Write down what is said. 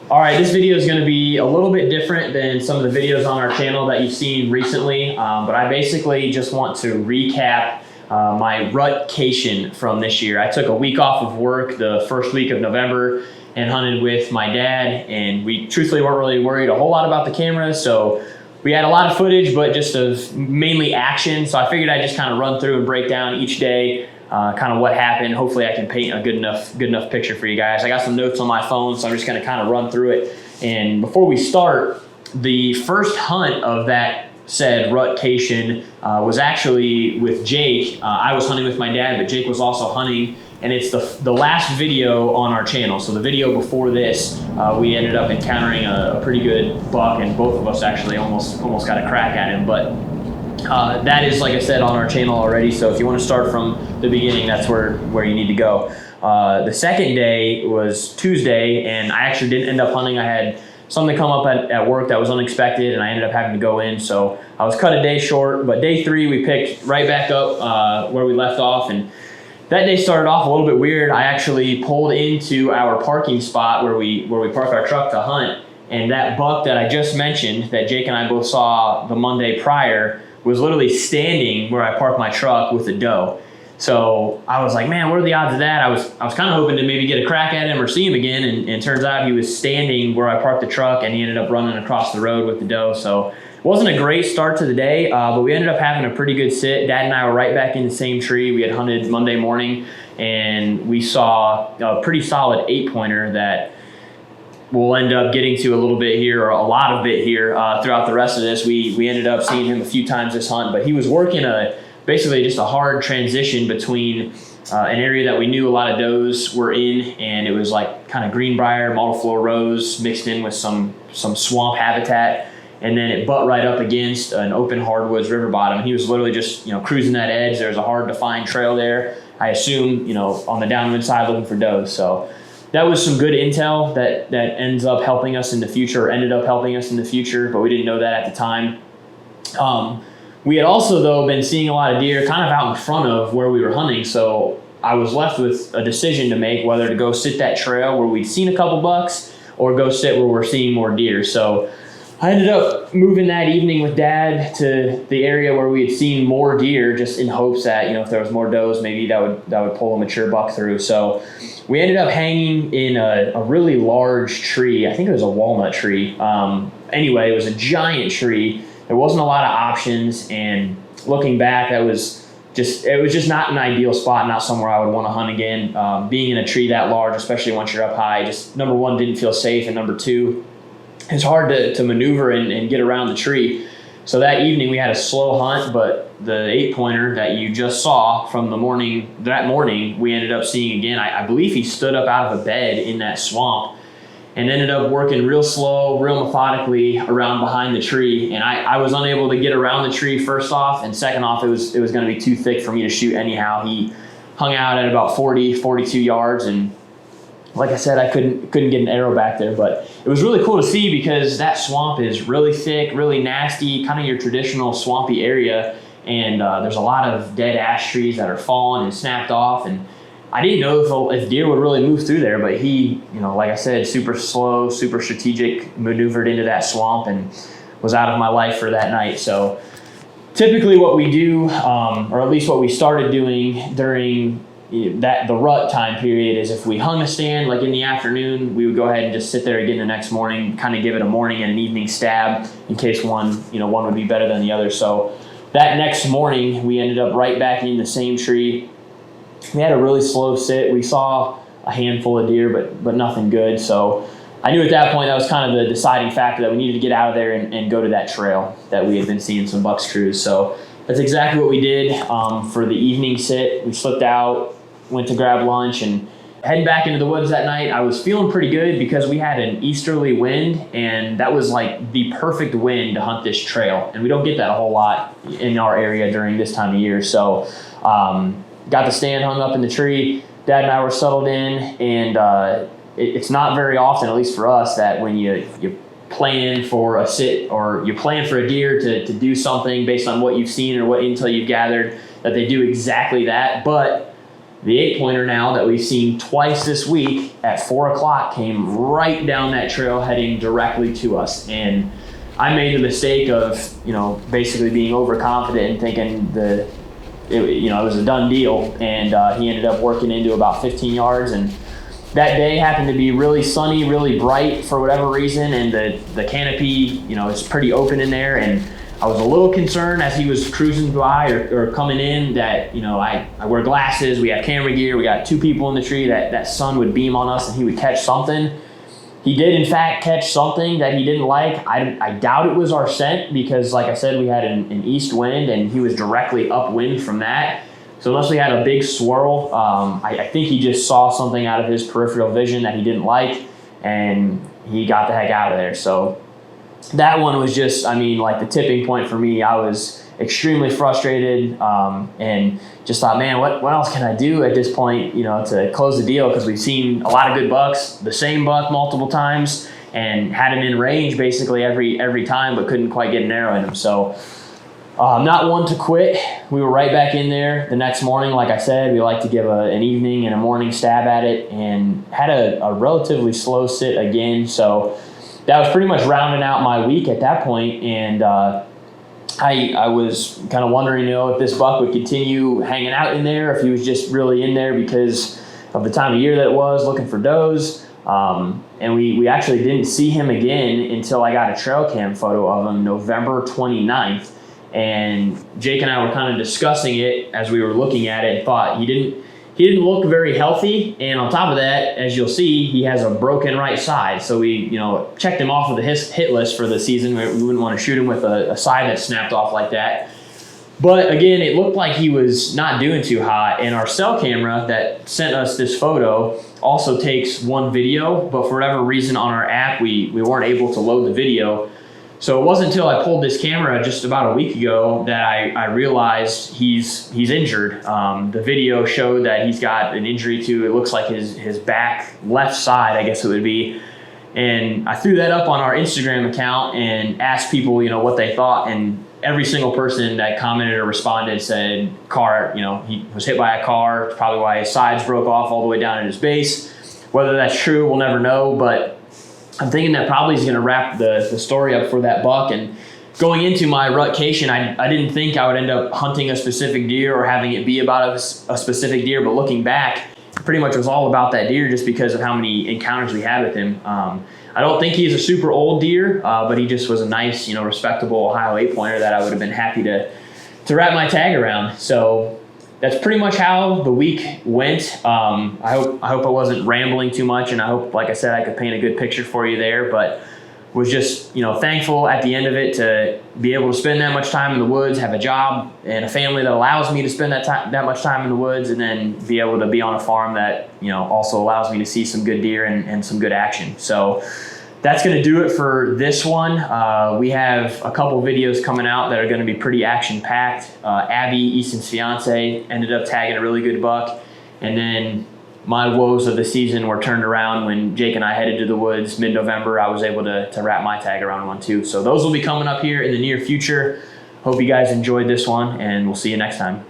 All right, this video is going to be a little bit different than some of the videos on our channel that you've seen recently, but I basically just want to recap my Rut-Cation from this year. I took a week off of work the first week of November and hunted with my dad, and we truthfully weren't really worried a whole lot about the camera, so we had a lot of footage, but just of mainly action, so I figured I'd just kind of run through and break down each day kind of what happened. Hopefully I can paint a good enough picture for you guys. I got some notes on my phone, so I'm just going to kind of run through it. And before we start, the first hunt of that said Rut-Cation was actually with Jake. I was hunting with my dad, but Jake was also hunting, and it's the last video on our channel. So the video before this, we ended up encountering a pretty good buck, and both of us actually almost got a crack at him. But that is, like I said, on our channel already, so if you want to start from the beginning, that's where you need to go. The second day was Tuesday, and I actually didn't end up hunting. I had something come up at work that was unexpected, and I ended up having to go in, so I was cut a day short. But day three, we picked right back up where we left off, and that day started off a little bit weird. I actually pulled into our parking spot where we park our truck to hunt, and that buck that I just mentioned, that Jake and I both saw the Monday prior, was literally standing where I parked my truck with a doe. So I was like, man, what are the odds of that? I was kind of hoping to maybe get a crack at him or see him again, and it turns out he was standing where I parked the truck, and he ended up running across the road with the doe. So it wasn't a great start to the day, but we ended up having a pretty good sit. Dad and I were right back in the same tree. We had hunted Monday morning, and we saw a pretty solid 8-pointer that we'll end up getting to a little bit here, or a lot of it here throughout the rest of this. We ended up seeing him a few times this hunt, but he was working basically just a hard transition between an area that we knew a lot of does were in, and it was like kind of greenbrier, multiflora rose mixed in with some swamp habitat, and then it butt right up against an open hardwoods river bottom. He was literally just cruising that edge. There's a hard to find trail there, I assume, on the downwind side looking for does. So that was some good intel that ends up helping us in the future, or ended up helping us in the future, but we didn't know that at the time. We had also, though, been seeing a lot of deer kind of out in front of where we were hunting, so I was left with a decision to make, whether to go sit that trail where we'd seen a couple bucks or go sit where we're seeing more deer. So I ended up moving that evening with Dad to the area where we had seen more deer, just in hopes that, if there was more does, maybe that would pull a mature buck through. So we ended up hanging in a really large tree. I think it was a walnut tree. Anyway, it was a giant tree. There wasn't a lot of options, and looking back, it was just not an ideal spot, not somewhere I would want to hunt again. Being in a tree that large, especially once you're up high, just number one, didn't feel safe, and number two, it's hard to maneuver and get around the tree. So that evening we had a slow hunt, but the 8-pointer that you just saw from that morning, we ended up seeing again. I believe he stood up out of a bed in that swamp and ended up working real slow, real methodically around behind the tree. And I was unable to get around the tree, first off, and second off, it was going to be too thick for me to shoot anyhow. He hung out at about 42 yards, and like I said, I couldn't get an arrow back there, but it was really cool to see because that swamp is really thick, really nasty, kind of your traditional swampy area, and there's a lot of dead ash trees that are fallen and snapped off, and I didn't know if deer would really move through there, but he, like I said, super slow, super strategic, maneuvered into that swamp and was out of my life for that night. So typically what we do, or at least what we started doing during the rut time period, is if we hung a stand like in the afternoon, we would go ahead and just sit there again the next morning, kind of give it a morning and an evening stab in case one would be better than the other. So that next morning, we ended up right back in the same tree. We had a really slow sit. We saw a handful of deer, but nothing good. So I knew at that point that was kind of the deciding factor, that we needed to get out of there and go to that trail that we had been seeing some bucks cruise. So that's exactly what we did for the evening sit. We slipped out, went to grab lunch, and heading back into the woods that night. I was feeling pretty good because we had an easterly wind, and that was like the perfect wind to hunt this trail. And we don't get that a whole lot in our area during this time of year. So got the stand hung up in the tree. Dad and I were settled in, and it's not very often, at least for us, that when you plan for a sit or you plan for a deer to do something based on what you've seen or what intel you've gathered, that they do exactly that. But The 8-pointer now that we've seen twice this week at 4 o'clock came right down that trail heading directly to us. And I made the mistake of, basically being overconfident and thinking it was a done deal. And he ended up working into about 15 yards. And that day happened to be really sunny, really bright for whatever reason. And the canopy, is pretty open in there. And I was a little concerned as he was cruising by or coming in that, I wear glasses, we have camera gear, we got 2 people in the tree, that sun would beam on us and he would catch something. He did in fact catch something that he didn't like. I doubt it was our scent because like I said, we had an east wind and he was directly upwind from that. So unless we had a big swirl, I think he just saw something out of his peripheral vision that he didn't like and he got the heck out of there. So that one was just, like the tipping point for me. I was extremely frustrated and just thought, man, what else can I do at this point, to close the deal? Because we've seen a lot of good bucks, the same buck multiple times, and had him in range basically every time, but couldn't quite get an arrow in him. So I'm not one to quit. We were right back in there the next morning. Like I said, we like to give an evening and a morning stab at it, and had a relatively slow sit again. So that was pretty much rounding out my week at that point, and I was kind of wondering, if this buck would continue hanging out in there, if he was just really in there because of the time of year that it was, looking for does. And we actually didn't see him again until I got a trail cam photo of him November 29th. And Jake and I were kind of discussing it as we were looking at it and thought he didn't look very healthy. And on top of that, as you'll see, he has a broken right side. So we, checked him off of the hit list for the season. We wouldn't want to shoot him with a side that snapped off like that. But again, it looked like he was not doing too hot. And our cell camera that sent us this photo also takes one video, but for whatever reason on our app, we weren't able to load the video. So it wasn't until I pulled this camera just about a week ago that I realized he's injured. The video showed that he's got an injury to, it looks like his back left side, I guess it would be. And I threw that up on our Instagram account and asked people, what they thought. And every single person that commented or responded said, he was hit by a car. It's probably why his sides broke off all the way down at his base. Whether that's true, we'll never know. But I'm thinking that probably is going to wrap the story up for that buck. And going into my Rut-Cation, I didn't think I would end up hunting a specific deer or having it be about a specific deer. But looking back, pretty much was all about that deer just because of how many encounters we had with him. I don't think he's a super old deer, but he just was a nice, respectable Ohio 8-pointer that I would have been happy to wrap my tag around. So that's pretty much how the week went. I hope I wasn't rambling too much, and I hope, like I said, I could paint a good picture for you there, but was just, thankful at the end of it to be able to spend that much time in the woods, have a job and a family that allows me to spend that much time in the woods, and then be able to be on a farm that, also allows me to see some good deer and some good action. So that's going to do it for this one. We have a couple videos coming out that are going to be pretty action-packed. Abby, Easton's fiance, ended up tagging a really good buck. And then my woes of the season were turned around when Jake and I headed to the woods mid-November. I was able to wrap my tag around one too. So those will be coming up here in the near future. Hope you guys enjoyed this one, and we'll see you next time.